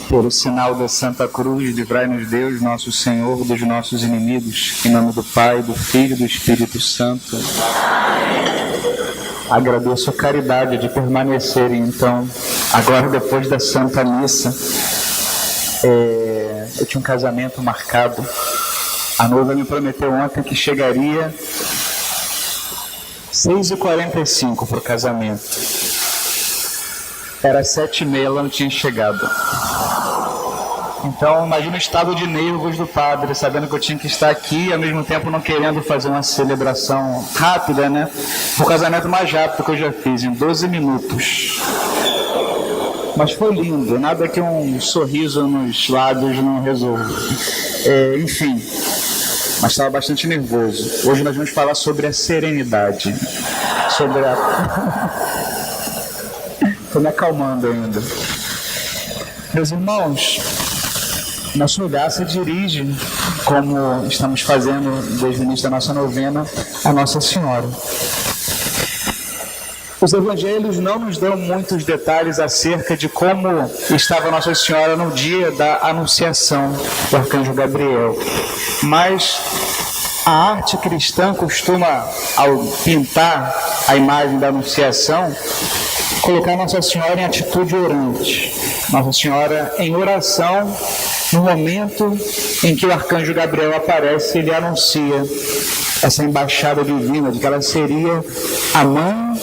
Pelo sinal da Santa Cruz, livrai-nos Deus, nosso Senhor, dos nossos inimigos. Em nome do Pai, do Filho e do Espírito Santo. Agradeço a caridade de permanecerem, então, agora depois da Santa Missa. Eu tinha um casamento marcado. A noiva me prometeu ontem que chegaria 6h45 para o casamento. Era 7h30, ela não tinha chegado. Então, imagina o estado de nervos do padre, sabendo que eu tinha que estar aqui e ao mesmo tempo não querendo fazer uma celebração rápida, né? O casamento mais rápido que eu já fiz, em 12 minutos. Mas foi lindo, nada que um sorriso nos lábios não resolva. Enfim, mas estava bastante nervoso. Hoje nós vamos falar sobre a serenidade, sobre a... Estou me acalmando ainda. Meus irmãos, nosso lugar se dirige, como estamos fazendo desde o início da nossa novena, a Nossa Senhora. Os evangelhos não nos dão muitos detalhes acerca de como estava Nossa Senhora no dia da anunciação do arcanjo Gabriel. Mas a arte cristã costuma, ao pintar a imagem da anunciação, colocar Nossa Senhora em atitude orante. Nossa Senhora em oração, no momento em que o arcanjo Gabriel aparece, ele anuncia essa embaixada divina de que ela seria a mãe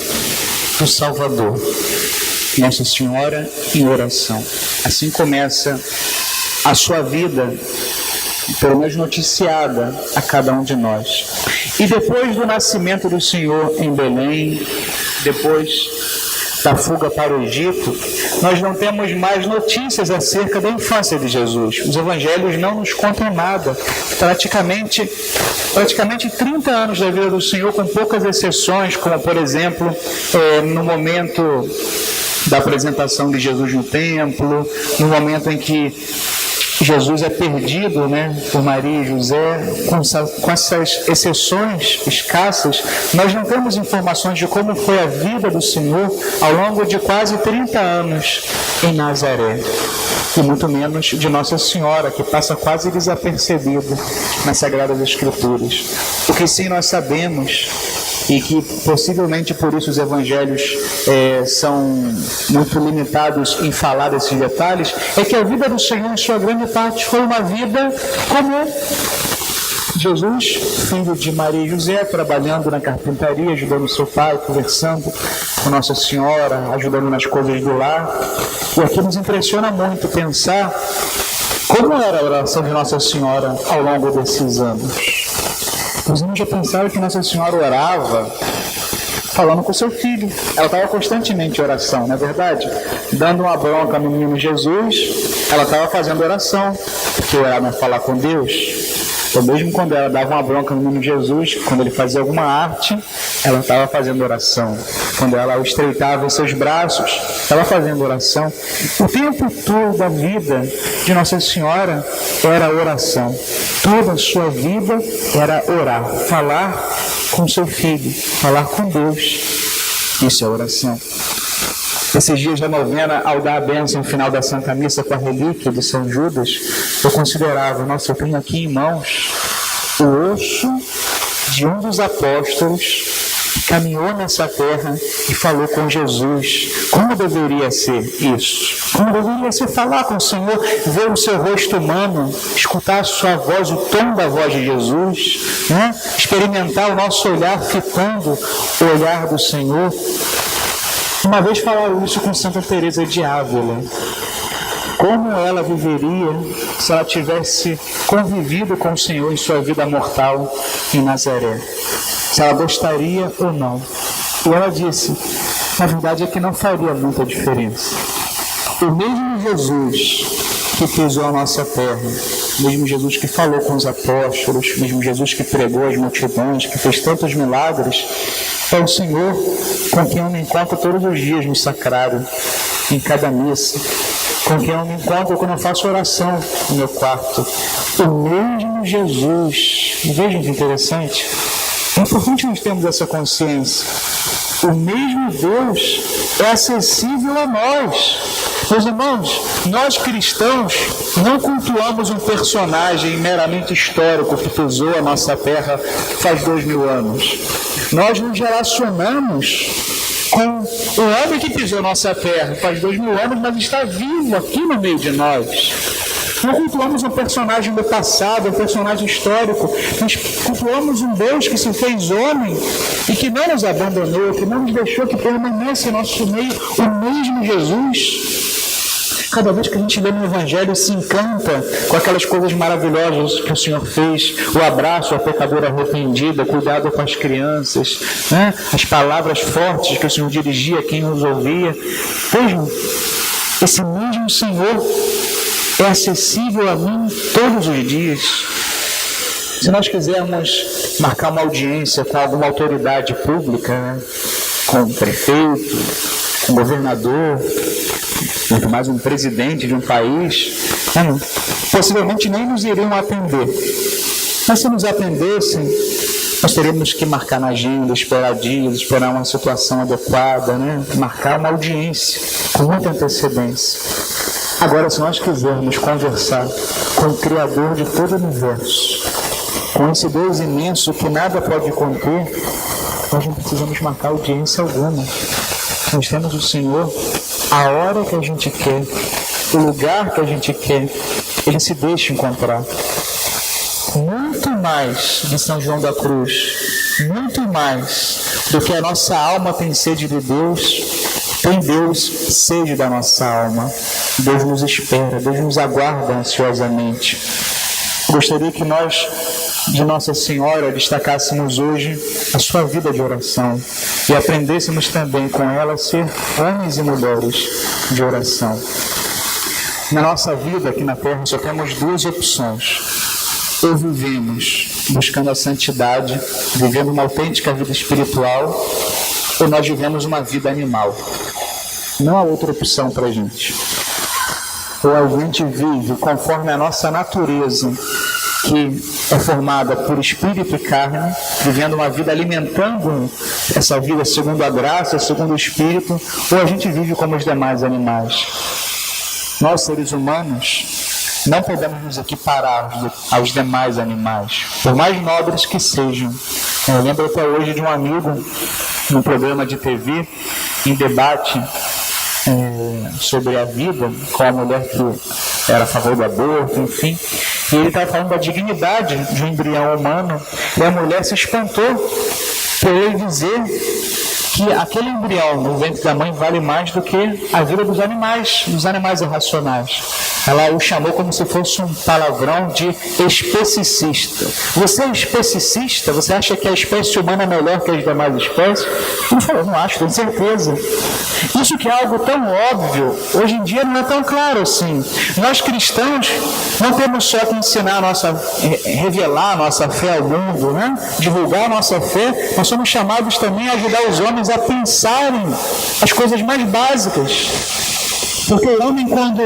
do Salvador. Nossa Senhora em oração. Assim começa a sua vida, pelo menos noticiada a cada um de nós. E depois do nascimento do Senhor em Belém, depois da fuga para o Egito, nós não temos mais notícias acerca da infância de Jesus. Os evangelhos não nos contam nada. Praticamente 30 anos da vida do Senhor, com poucas exceções, como, por exemplo, no momento da apresentação de Jesus no templo, no momento em que Jesus é perdido, por Maria e José, com essas exceções escassas, nós não temos informações de como foi a vida do Senhor ao longo de quase 30 anos em Nazaré, e muito menos de Nossa Senhora, que passa quase desapercebida nas Sagradas Escrituras. O que sim nós sabemos, e que possivelmente por isso os evangelhos são muito limitados em falar desses detalhes, é que a vida do Senhor, em sua grande parte, foi uma vida comum. Jesus, filho de Maria e José, trabalhando na carpintaria, ajudando seu pai, conversando com Nossa Senhora, ajudando nas coisas do lar. E aqui nos impressiona muito pensar como era a oração de Nossa Senhora ao longo desses anos. Os irmãos já pensaram que Nossa Senhora orava falando com seu filho. Ela estava constantemente em oração, não é verdade? Dando uma bronca no menino Jesus, ela estava fazendo oração, porque orar não é falar com Deus. Ou mesmo quando ela dava uma bronca no menino Jesus, quando ele fazia alguma arte, ela estava fazendo oração. Quando ela o estreitava em seus braços, estava fazendo oração. O tempo todo da vida de Nossa Senhora era oração. Toda a sua vida era orar, falar com seu filho, falar com Deus. Isso é oração. Esses dias da novena, ao dar a bênção no final da Santa Missa com a relíquia de São Judas, eu considerava, nossa, eu tenho aqui em mãos o osso de um dos apóstolos que caminhou nessa terra e falou com Jesus. Como deveria ser isso? Como deveria ser falar com o Senhor, ver o seu rosto humano, escutar a sua voz, o tom da voz de Jesus, experimentar o nosso olhar fitando o olhar do Senhor. Uma vez falaram isso com Santa Teresa de Ávila. Como ela viveria se ela tivesse convivido com o Senhor em sua vida mortal em Nazaré? Se ela gostaria ou não. E ela disse, na verdade é que não faria muita diferença. O mesmo Jesus que pisou a nossa terra, o mesmo Jesus que falou com os apóstolos, o mesmo Jesus que pregou as multidões, que fez tantos milagres, é o Senhor com quem eu me encontro todos os dias no sacrário, em cada missa, com quem eu me encontro quando eu faço oração no meu quarto. O mesmo Jesus. Vejam que interessante. É importante nós termos essa consciência. O mesmo Deus é acessível a nós. Meus irmãos, nós cristãos não cultuamos um personagem meramente histórico que pisou a nossa terra faz 2000 anos. Nós nos relacionamos com o homem que pisou a nossa terra faz 2000 anos, mas está vivo aqui no meio de nós. Não cultuamos um personagem do passado, um personagem histórico. Nós cultuamos um Deus que se fez homem e que não nos abandonou, que não nos deixou, que permanece em nosso meio, o mesmo Jesus. Cada vez que a gente lê no Evangelho, se encanta com aquelas coisas maravilhosas que o Senhor fez, o abraço à pecadora arrependida, cuidado com as crianças, né? As palavras fortes que o Senhor dirigia a quem nos ouvia. Vejam, esse mesmo Senhor é acessível a mim todos os dias. Se nós quisermos marcar uma audiência com alguma autoridade pública, né? Com o prefeito, com o governador, muito mais um presidente de um país, possivelmente nem nos iriam atender. Mas se nos atendessem, nós teríamos que marcar na agenda, esperar dias, esperar uma situação adequada, né? Marcar uma audiência com muita antecedência. Agora, se nós quisermos conversar com o Criador de todo o universo, com esse Deus imenso que nada pode conter, nós não precisamos marcar audiência alguma. Nós temos o Senhor a hora que a gente quer, o lugar que a gente quer, Ele se deixa encontrar. Muito mais de São João da Cruz, muito mais do que a nossa alma tem sede de Deus, tem Deus sede da nossa alma. Deus nos espera, Deus nos aguarda ansiosamente. Gostaria que nós, de Nossa Senhora, destacássemos hoje a sua vida de oração e aprendêssemos também com ela a ser homens e mulheres de oração. Na nossa vida aqui na Terra só temos duas opções: ou vivemos buscando a santidade, vivendo uma autêntica vida espiritual, ou nós vivemos uma vida animal. Não há outra opção para a gente. Ou a gente vive conforme a nossa natureza, que é formada por espírito e carne, vivendo uma vida alimentando essa vida segundo a graça, segundo o espírito, ou a gente vive como os demais animais. Nós, seres humanos, não podemos nos equiparar aos demais animais, por mais nobres que sejam. Eu lembro até hoje de um amigo, num programa de TV, em debate sobre a vida, com a mulher que era a favor do aborto, enfim. E ele estava falando da dignidade de um embrião humano, e a mulher se espantou por ele dizer que aquele embrião no ventre da mãe vale mais do que a vida dos animais irracionais. Ela o chamou como se fosse um palavrão de especicista. Você é especicista? Você acha que a espécie humana é melhor que as demais espécies? Ele falou, não acho, tenho certeza. Isso que é algo tão óbvio, hoje em dia não é tão claro assim. Nós cristãos não temos só que ensinar revelar a nossa fé ao mundo, né? Divulgar a nossa fé, nós somos chamados também a ajudar os homens a pensarem as coisas mais básicas. Porque o homem, quando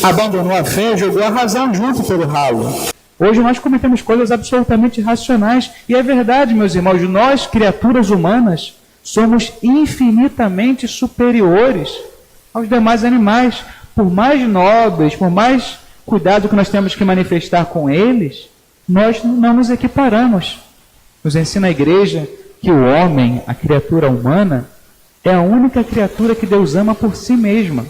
abandonou a fé, jogou a razão junto pelo ralo. Hoje nós cometemos coisas absolutamente irracionais. E é verdade, meus irmãos, nós, criaturas humanas, somos infinitamente superiores aos demais animais. Por mais nobres, por mais cuidado que nós temos que manifestar com eles, nós não nos equiparamos. Nos ensina a igreja que o homem, a criatura humana, é a única criatura que Deus ama por si mesma.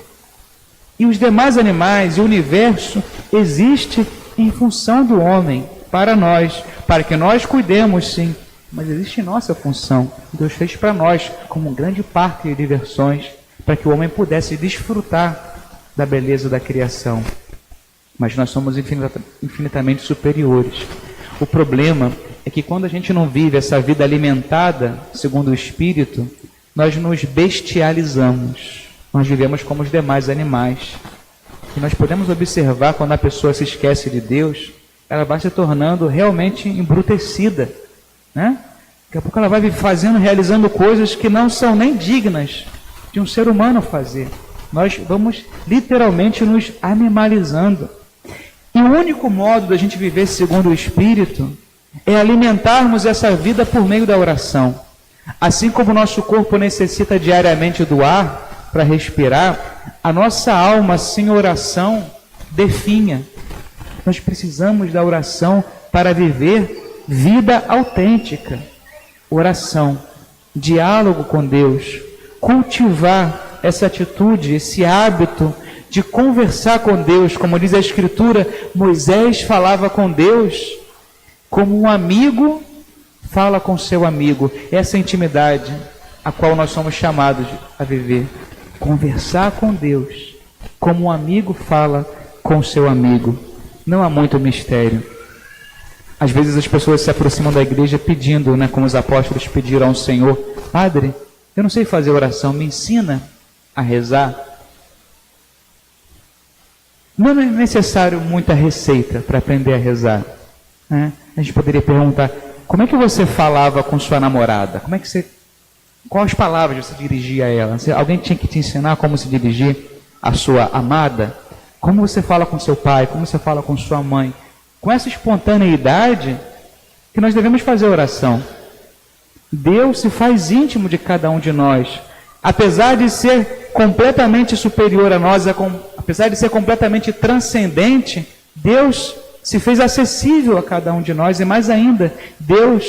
E os demais animais e o universo existe em função do homem, para nós, para que nós cuidemos, sim. Mas existe nossa função. Deus fez para nós como um grande parque de diversões, para que o homem pudesse desfrutar da beleza da criação. Mas nós somos infinitamente superiores. O problema é que quando a gente não vive essa vida alimentada, segundo o Espírito, nós nos bestializamos. Nós vivemos como os demais animais. E nós podemos observar, quando a pessoa se esquece de Deus, ela vai se tornando realmente embrutecida, né? Daqui a pouco ela vai realizando coisas que não são nem dignas de um ser humano fazer. Nós vamos literalmente nos animalizando. E o único modo da gente viver segundo o Espírito é alimentarmos essa vida por meio da oração. Assim como o nosso corpo necessita diariamente do ar para respirar, A nossa alma sem oração definha. Nós precisamos da oração para viver vida autêntica. Oração, diálogo com Deus, cultivar essa atitude, esse hábito de conversar com Deus. Como diz a Escritura, Moisés falava com Deus como um amigo fala com seu amigo. Essa intimidade a qual nós somos chamados a viver. Conversar com Deus como um amigo fala com seu amigo. Não há muito mistério. Às vezes as pessoas se aproximam da igreja pedindo, como os apóstolos pediram ao Senhor: Padre, eu não sei fazer oração, me ensina a rezar. Não é necessário muita receita para aprender a rezar. A gente poderia perguntar: como é que você falava com sua namorada? Quais palavras você dirigia a ela? Alguém tinha que te ensinar como se dirigir à sua amada? Como você fala com seu pai? Como você fala com sua mãe? Com essa espontaneidade que nós devemos fazer oração. Deus se faz íntimo de cada um de nós. Apesar de ser completamente superior a nós, apesar de ser completamente transcendente, Deus se fez acessível a cada um de nós. E mais ainda, Deus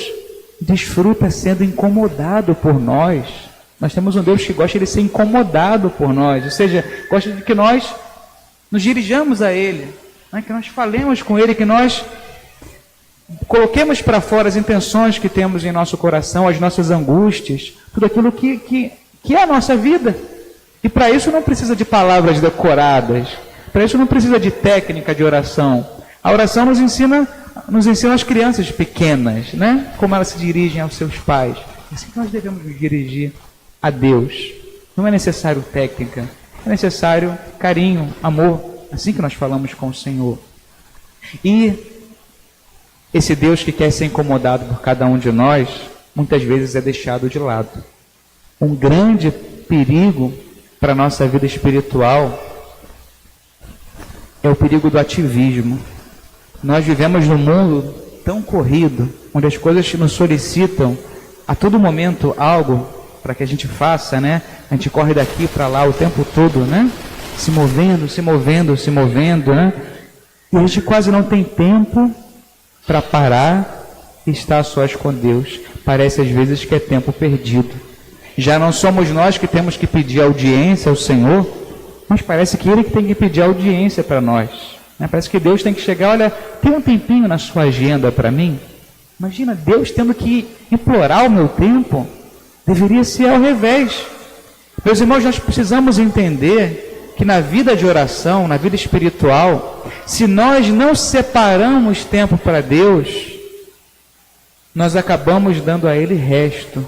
desfruta sendo incomodado por nós. Nós temos um Deus que gosta de ser incomodado por nós, ou seja, gosta de que nós nos dirijamos a Ele, que nós falemos com Ele, que nós coloquemos para fora as intenções que temos em nosso coração, as nossas angústias, tudo aquilo que é a nossa vida. E para isso não precisa de palavras decoradas, para isso não precisa de técnica de oração. A oração nos ensina as crianças pequenas, como elas se dirigem aos seus pais. É assim que nós devemos nos dirigir a Deus. Não é necessário técnica, é necessário carinho, amor. Assim que nós falamos com o Senhor. E esse Deus que quer ser incomodado por cada um de nós, muitas vezes é deixado de lado. Um grande perigo para a nossa vida espiritual é o perigo do ativismo. Nós vivemos num mundo tão corrido, onde as coisas nos solicitam a todo momento algo para que a gente faça, A gente corre daqui para lá o tempo todo, Se movendo. E a gente quase não tem tempo para parar e estar a sós com Deus. Parece às vezes que é tempo perdido. Já não somos nós que temos que pedir audiência ao Senhor, mas parece que Ele que tem que pedir audiência para nós. Parece que Deus tem que chegar: olha, tem um tempinho na sua agenda para mim? Imagina Deus tendo que implorar o meu tempo. Deveria ser ao revés. Meus irmãos, nós precisamos entender que na vida de oração, na vida espiritual, se nós não separamos tempo para Deus, nós acabamos dando a Ele resto.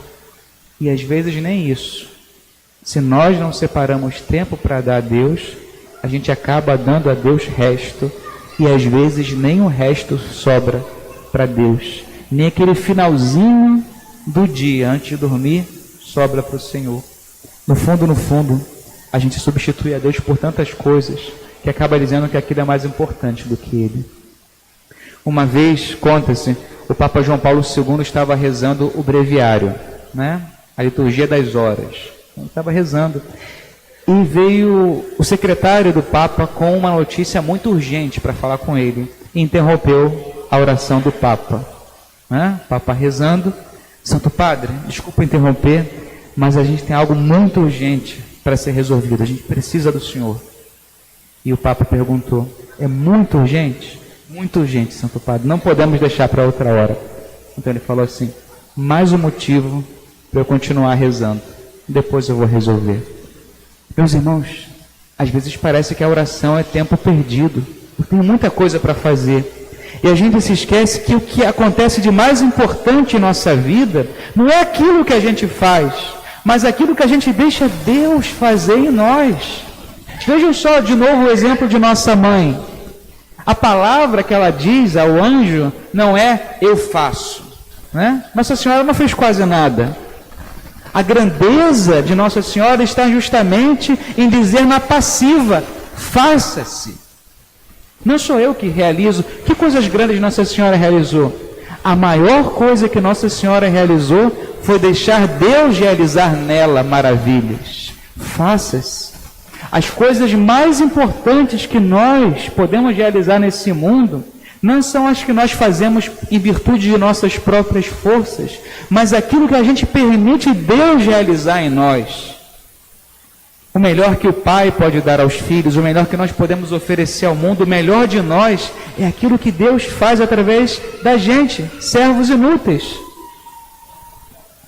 E às vezes nem isso. Se nós não separamos tempo para dar a Deus, a gente acaba dando a Deus resto. E às vezes nem o resto sobra para Deus. Nem aquele finalzinho do dia, antes de dormir, sobra para o Senhor. No fundo, a gente substitui a Deus por tantas coisas que acaba dizendo que aquilo é mais importante do que Ele. Uma vez, conta-se, o Papa João Paulo II estava rezando o breviário, a liturgia das horas. Ele estava rezando e veio o secretário do Papa com uma notícia muito urgente para falar com ele e interrompeu a oração do Papa. O Papa rezando: Santo Padre, desculpa interromper, mas a gente tem algo muito urgente para ser resolvido, a gente precisa do Senhor. E o Papa perguntou: é muito urgente? Muito urgente, Santo Padre, não podemos deixar para outra hora. Então ele falou assim: mais um motivo para eu continuar rezando, depois eu vou resolver. Meus irmãos, às vezes parece que a oração é tempo perdido, eu tenho muita coisa para fazer. E a gente se esquece que o que acontece de mais importante em nossa vida não é aquilo que a gente faz, mas aquilo que a gente deixa Deus fazer em nós. Vejam só de novo o exemplo de nossa mãe. A palavra que ela diz ao anjo não é eu faço, Nossa Senhora não fez quase nada. A grandeza de Nossa Senhora está justamente em dizer na passiva: faça-se. Não sou eu que realizo. Que coisas grandes Nossa Senhora realizou? A maior coisa que Nossa Senhora realizou foi deixar Deus realizar nela maravilhas. Faça-se. As coisas mais importantes que nós podemos realizar nesse mundo não são as que nós fazemos em virtude de nossas próprias forças, mas aquilo que a gente permite Deus realizar em nós. O melhor que o pai pode dar aos filhos, o melhor que nós podemos oferecer ao mundo, o melhor de nós é aquilo que Deus faz através da gente, servos inúteis.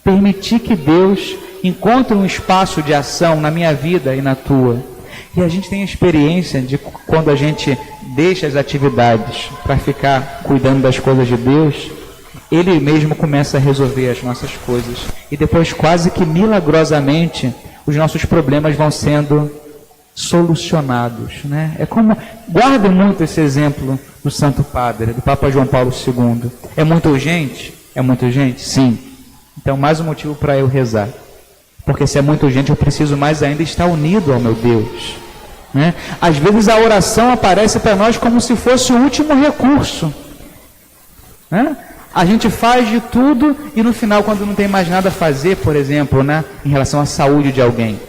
Permitir que Deus encontre um espaço de ação na minha vida e na tua. E a gente tem a experiência de quando a gente deixa as atividades para ficar cuidando das coisas de Deus, Ele mesmo começa a resolver as nossas coisas. E depois, quase que milagrosamente, os nossos problemas vão sendo solucionados, né? É como, guarda muito esse exemplo do Santo Padre, do Papa João Paulo II. É muito urgente? É muito urgente? Sim. Então, mais um motivo para eu rezar. Porque se é muito urgente, eu preciso mais ainda estar unido ao meu Deus, né? Às vezes a oração aparece para nós como se fosse o último recurso, né? A gente faz de tudo e no final, quando não tem mais nada a fazer, por exemplo, né, em relação à saúde de alguém,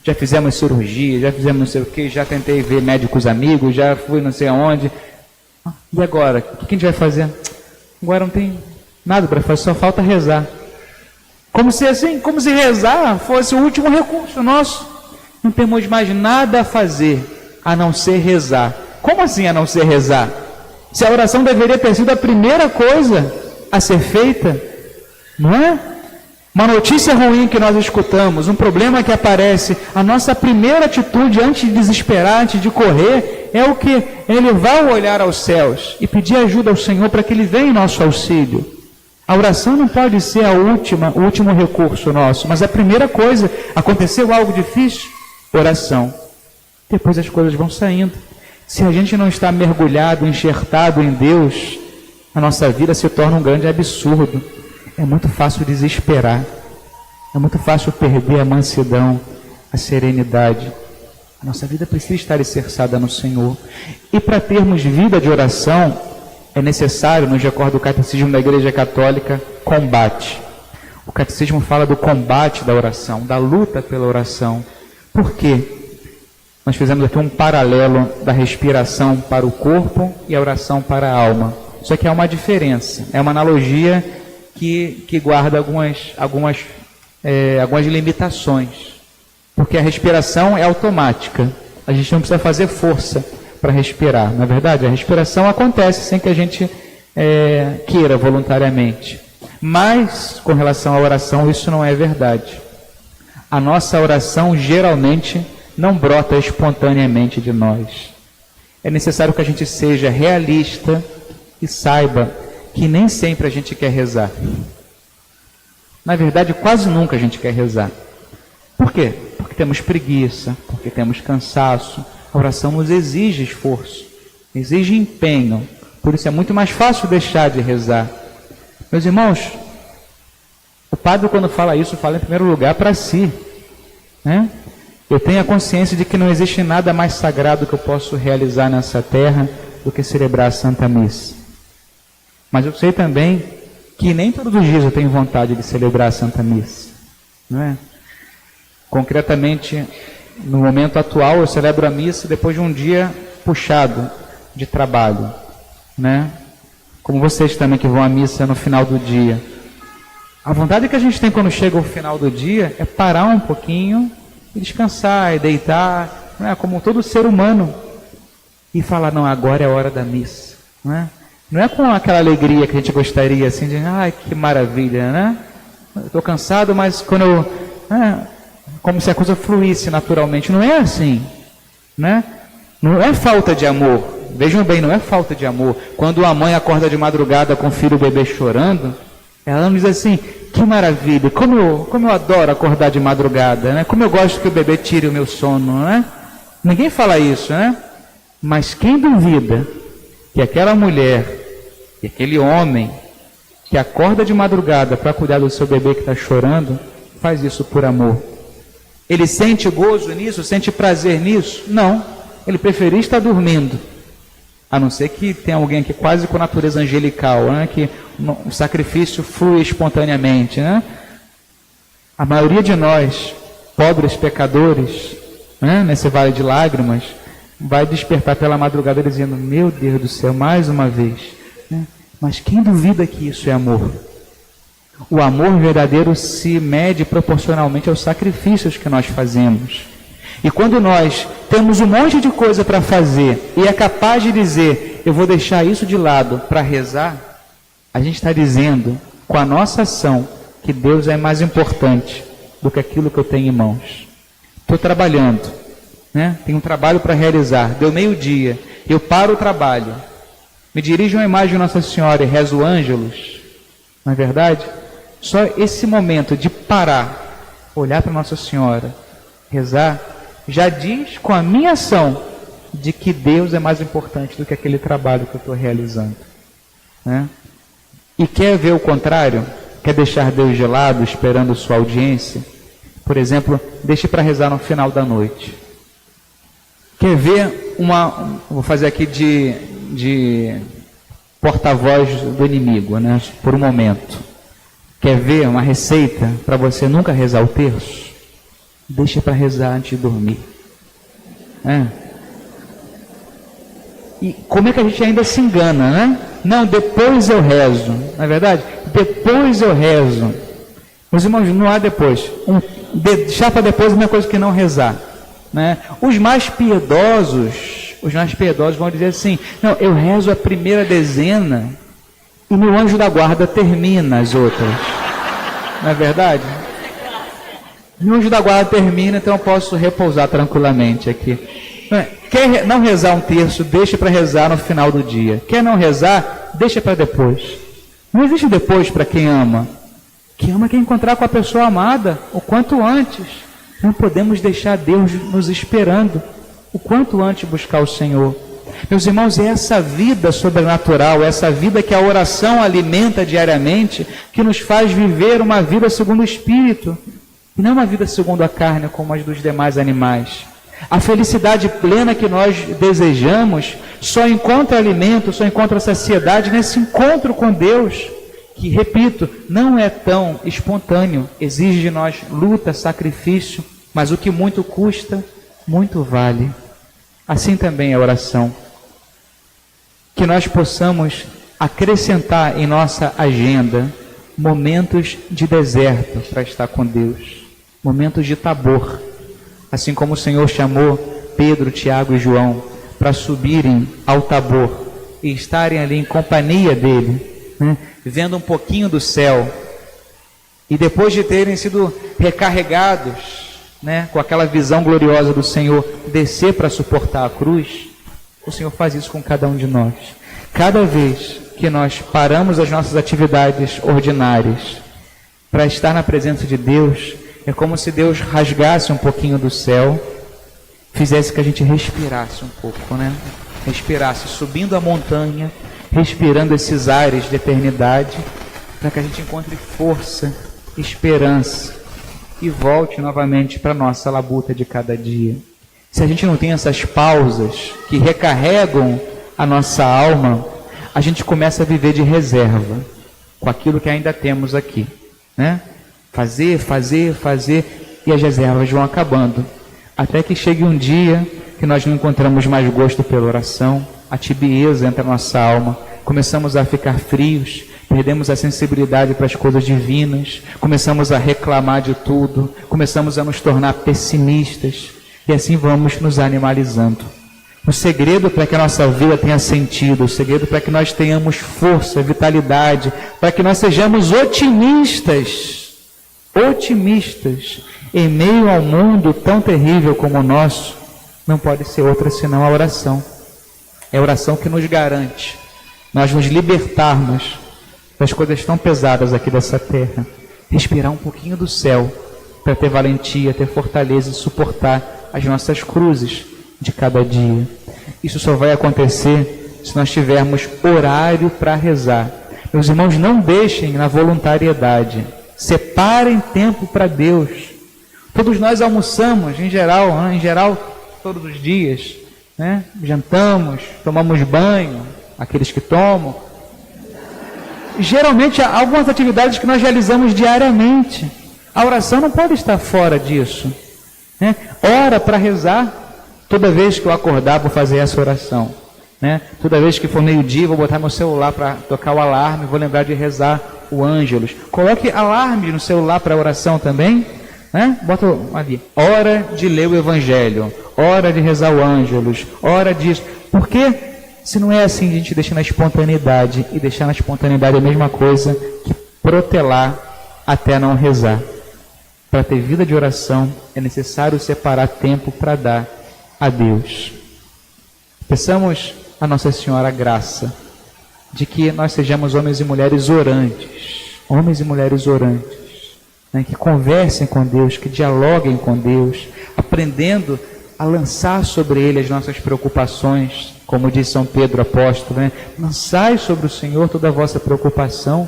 já fizemos cirurgia, já fizemos não sei o que, já tentei ver médicos amigos, já fui não sei aonde, e agora? O que a gente vai fazer? Agora não tem nada para fazer, só falta rezar. Como se rezar fosse o último recurso nosso. Não temos mais nada a fazer a não ser rezar. Como assim a não ser rezar? Se a oração deveria ter sido a primeira coisa a ser feita, não é? Uma notícia ruim que nós escutamos, um problema que aparece, a nossa primeira atitude antes de desesperar, antes de correr, é o que? É elevar o olhar aos céus e pedir ajuda ao Senhor para que Ele venha em nosso auxílio. A oração não pode ser o último recurso nosso, mas a primeira coisa, aconteceu algo difícil? Oração. Depois as coisas vão saindo. Se a gente não está mergulhado, enxertado em Deus, a nossa vida se torna um grande absurdo. É muito fácil desesperar. É muito fácil perder a mansidão, a serenidade. A nossa vida precisa estar alicerçada no Senhor. E para termos vida de oração, é necessário, nos recorda o Catecismo da Igreja Católica, combate. O Catecismo fala do combate da oração, da luta pela oração. Por quê? Nós fizemos aqui um paralelo da respiração para o corpo e a oração para a alma. Só que há uma diferença, é uma analogia que guarda algumas limitações. Porque a respiração é automática, a gente não precisa fazer força para respirar. Na verdade, a respiração acontece sem que a gente queira voluntariamente. Mas, com relação à oração, isso não é verdade. A nossa oração geralmente não brota espontaneamente de nós. É necessário que a gente seja realista e saiba que nem sempre a gente quer rezar. Na verdade, quase nunca a gente quer rezar. Por quê? Porque temos preguiça, porque temos cansaço. A oração nos exige esforço, exige empenho. Por isso é muito mais fácil deixar de rezar. Meus irmãos, o padre, quando fala isso, fala em primeiro lugar para si, né? Eu tenho a consciência de que não existe nada mais sagrado que eu posso realizar nessa terra do que celebrar a Santa Missa. Mas eu sei também que nem todos os dias eu tenho vontade de celebrar a Santa Missa, não é? Concretamente, no momento atual, eu celebro a missa depois de um dia puxado de trabalho, né? Como vocês também que vão à missa no final do dia. A vontade que a gente tem quando chega o final do dia é parar um pouquinho e descansar, e deitar, não é? Como todo ser humano, e falar, não, agora é a hora da missa, não é? Não é com aquela alegria que a gente gostaria, assim, de, ai, que maravilha, né? Estou cansado, mas quando eu... como se a coisa fluísse naturalmente. Não é assim, né? Não é falta de amor. Vejam bem, não é falta de amor. Quando a mãe acorda de madrugada com o filho, o bebê chorando, ela não diz assim, que maravilha, como eu adoro acordar de madrugada, né? Como eu gosto que o bebê tire o meu sono, né? Ninguém fala isso, né? Mas quem duvida que aquela mulher, que aquele homem que acorda de madrugada para cuidar do seu bebê que está chorando, faz isso por amor? Ele sente gozo nisso? Sente prazer nisso? Não. Ele preferia estar dormindo. A não ser que tenha alguém aqui quase com natureza angelical, né? Que o sacrifício flui espontaneamente, né? A maioria de nós, pobres pecadores, né, nesse vale de lágrimas, vai despertar pela madrugada dizendo: meu Deus do céu, mais uma vez. Né? Mas quem duvida que isso é amor? O amor verdadeiro se mede proporcionalmente aos sacrifícios que nós fazemos. E quando nós temos um monte de coisa para fazer e é capaz de dizer: eu vou deixar isso de lado para rezar, a gente está dizendo com a nossa ação que Deus é mais importante do que aquilo que eu tenho em mãos. Estou trabalhando, né? Tenho um trabalho para realizar, deu meio-dia, eu paro o trabalho, me dirijo a uma imagem de Nossa Senhora e rezo ângelos, não é verdade? Só esse momento de parar, olhar para Nossa Senhora, rezar, já diz com a minha ação de que Deus é mais importante do que aquele trabalho que eu estou realizando, né? E quer ver o contrário? Quer deixar Deus de lado, esperando sua audiência? Por exemplo, deixe para rezar no final da noite. Quer ver vou fazer aqui de porta-voz do inimigo, né? Por um momento. Quer ver uma receita para você nunca rezar o terço? Deixa para rezar antes de dormir. E como é que a gente ainda se engana, né? Não, depois eu rezo. Não é verdade? Depois eu rezo. Meus irmãos, não há depois. Deixar para depois é uma coisa que não rezar. Né? Os mais piedosos vão dizer assim: não, eu rezo a primeira dezena e meu anjo da guarda termina as outras. Não é verdade? Meu anjo da guarda termina, então eu posso repousar tranquilamente aqui. Quer não rezar um terço, deixa para rezar no final do dia. Quer não rezar, deixa para depois. Não existe depois para quem ama. Quem ama quer encontrar com a pessoa amada o quanto antes. Não podemos deixar Deus nos esperando. O quanto antes buscar o Senhor. Meus irmãos, é essa vida sobrenatural, essa vida que a oração alimenta diariamente, que nos faz viver uma vida segundo o Espírito, e não uma vida segundo a carne, como as dos demais animais. A felicidade plena que nós desejamos só encontra alimento, só encontra saciedade nesse encontro com Deus, que, repito, não é tão espontâneo, exige de nós luta, sacrifício, mas o que muito custa, muito vale. Assim também é a oração. Que nós possamos acrescentar em nossa agenda momentos de deserto para estar com Deus, momentos de Tabor. Assim como o Senhor chamou Pedro, Tiago e João para subirem ao Tabor e estarem ali em companhia dele, né, vendo um pouquinho do céu. E depois de terem sido recarregados, né, com aquela visão gloriosa do Senhor, descer para suportar a cruz, o Senhor faz isso com cada um de nós. Cada vez que nós paramos as nossas atividades ordinárias para estar na presença de Deus, é como se Deus rasgasse um pouquinho do céu, fizesse que a gente respirasse um pouco, né? Respirasse, subindo a montanha, respirando esses ares de eternidade, para que a gente encontre força, esperança e volte novamente para a nossa labuta de cada dia. Se a gente não tem essas pausas que recarregam a nossa alma, a gente começa a viver de reserva com aquilo que ainda temos aqui, né? Fazer, e as reservas vão acabando. Até que chegue um dia que nós não encontramos mais gosto pela oração, a tibieza entra na nossa alma, começamos a ficar frios, perdemos a sensibilidade para as coisas divinas, começamos a reclamar de tudo, começamos a nos tornar pessimistas, e assim vamos nos animalizando. O segredo para que a nossa vida tenha sentido, o segredo para que nós tenhamos força, vitalidade, para que nós sejamos otimistas em meio ao mundo tão terrível como o nosso, não pode ser outra senão a oração. É a oração que nos garante nós nos libertarmos das coisas tão pesadas aqui dessa terra, respirar um pouquinho do céu para ter valentia, ter fortaleza e suportar as nossas cruzes de cada dia. Isso só vai acontecer se nós tivermos horário para rezar. Meus irmãos, não deixem na voluntariedade. Separem tempo para Deus. Todos nós almoçamos, em geral, todos os dias, né? Jantamos, tomamos banho, aqueles que tomam. Geralmente, há algumas atividades que nós realizamos diariamente. A oração não pode estar fora disso, né? Hora para rezar. Toda vez que eu acordar, vou fazer essa oração. Né? Toda vez que for meio-dia, vou botar meu celular para tocar o alarme, vou lembrar de rezar o Ângelus. Coloque alarme no celular para oração também. Né? Bota ali, hora de ler o Evangelho, hora de rezar o Ângelus, hora disso. Por quê? Se não é assim, a gente deixa na espontaneidade. E deixar na espontaneidade é a mesma coisa que protelar até não rezar. Para ter vida de oração, é necessário separar tempo para dar a Deus. Peçamos a Nossa Senhora a graça de que nós sejamos homens e mulheres orantes, né, que conversem com Deus, que dialoguem com Deus, aprendendo a lançar sobre Ele as nossas preocupações, como diz São Pedro apóstolo, né? Lançai sobre o Senhor toda a vossa preocupação,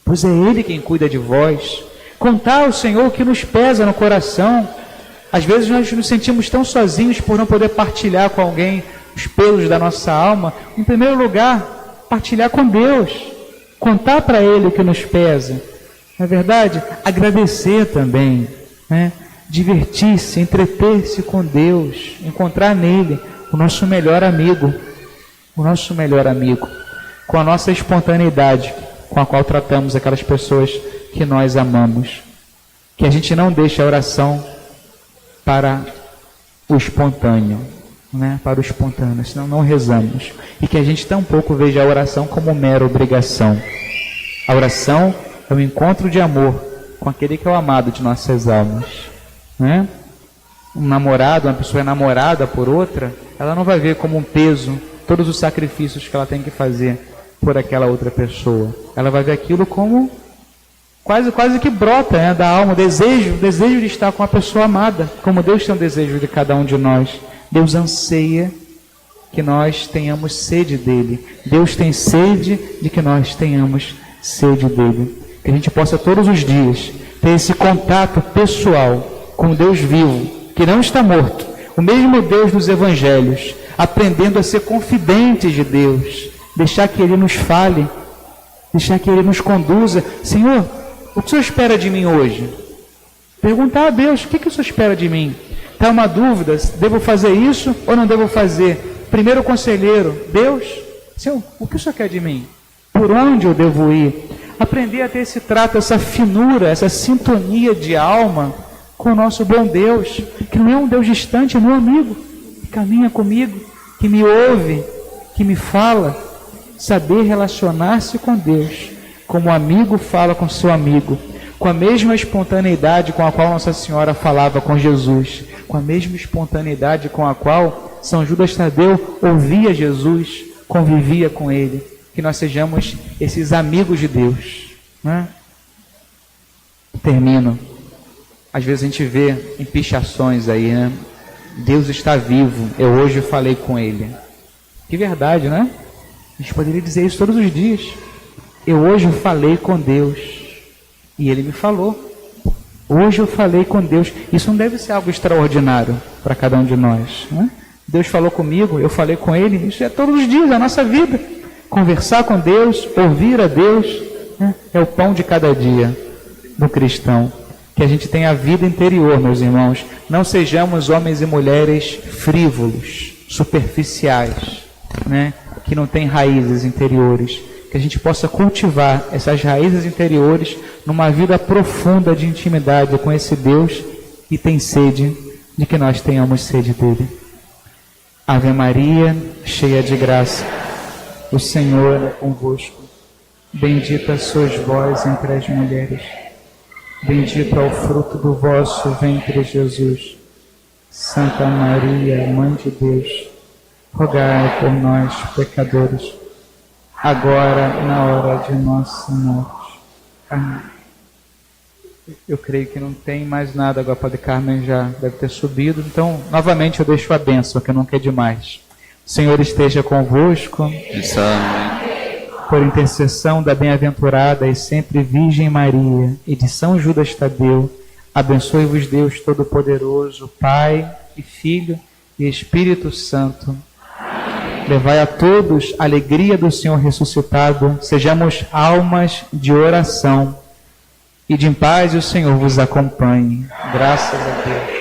pois é Ele quem cuida de vós. Contar ao Senhor o que nos pesa no coração. Às vezes nós nos sentimos tão sozinhos por não poder partilhar com alguém os pesos da nossa alma. Em primeiro lugar, partilhar com Deus, contar para Ele o que nos pesa. Não é verdade? Agradecer também, né? Divertir-se, entreter-se com Deus, encontrar nele o nosso melhor amigo, com a nossa espontaneidade, com a qual tratamos aquelas pessoas que nós amamos. Que a gente não deixe a oração para o espontâneo, né? Para o espontâneo, senão não rezamos. E que a gente tampouco veja a oração como mera obrigação. A oração é um encontro de amor com aquele que é o amado de nossas almas, né? Um namorado, uma pessoa é namorada por outra, ela não vai ver como um peso todos os sacrifícios que ela tem que fazer por aquela outra pessoa. Ela vai ver aquilo como quase que brota, né, da alma, o desejo de estar com a pessoa amada, como Deus tem um desejo de cada um de nós. Deus anseia que nós tenhamos sede dele. Deus tem sede de que nós tenhamos sede dele. Que a gente possa todos os dias ter esse contato pessoal com Deus vivo, que não está morto, o mesmo Deus dos Evangelhos, aprendendo a ser confidentes de Deus, deixar que Ele nos fale, deixar que Ele nos conduza. Senhor, o que o Senhor espera de mim hoje? Perguntar a Deus, o que o Senhor espera de mim? Está uma dúvida, devo fazer isso ou não devo fazer? Primeiro conselheiro, Deus, Senhor, o que o Senhor quer de mim? Por onde eu devo ir? Aprender a ter esse trato, essa finura, essa sintonia de alma com o nosso bom Deus, que não é um Deus distante, é meu amigo, que caminha comigo, que me ouve, que me fala. Saber relacionar-se com Deus, como um amigo fala com seu amigo, com a mesma espontaneidade com a qual Nossa Senhora falava com Jesus, com a mesma espontaneidade com a qual São Judas Tadeu ouvia Jesus, convivia com ele. Que nós sejamos esses amigos de Deus, né? Termino. Às vezes a gente vê em pichações aí, né? Deus está vivo, eu hoje falei com Ele. Que verdade, né? A gente poderia dizer isso todos os dias. Eu hoje falei com Deus e Ele me falou. Hoje eu falei com Deus. Isso não deve ser algo extraordinário para cada um de nós, né? Deus falou comigo, eu falei com Ele. Isso é todos os dias da nossa vida. Conversar com Deus, ouvir a Deus, né? É o pão de cada dia do cristão. Que a gente tenha a vida interior, meus irmãos. Não sejamos homens e mulheres frívolos, superficiais, né? Que não têm raízes interiores. Que a gente possa cultivar essas raízes interiores numa vida profunda de intimidade com esse Deus que tem sede de que nós tenhamos sede dele. Ave Maria, cheia de graça, o Senhor é convosco. Bendita sois vós entre as mulheres. Bendito é o fruto do vosso ventre, Jesus. Santa Maria, Mãe de Deus, rogai por nós, pecadores, agora e na hora de nossa morte. Amém. Eu creio que não tem mais nada, agora o Padre Carmen já deve ter subido, então novamente eu deixo a bênção, que nunca é demais. O Senhor esteja convosco. Amém. Por intercessão da bem-aventurada e sempre Virgem Maria e de São Judas Tadeu, abençoe-vos Deus Todo-Poderoso, Pai e Filho e Espírito Santo. Levai a todos a alegria do Senhor ressuscitado, sejamos almas de oração e de paz, e o Senhor vos acompanhe. Graças a Deus.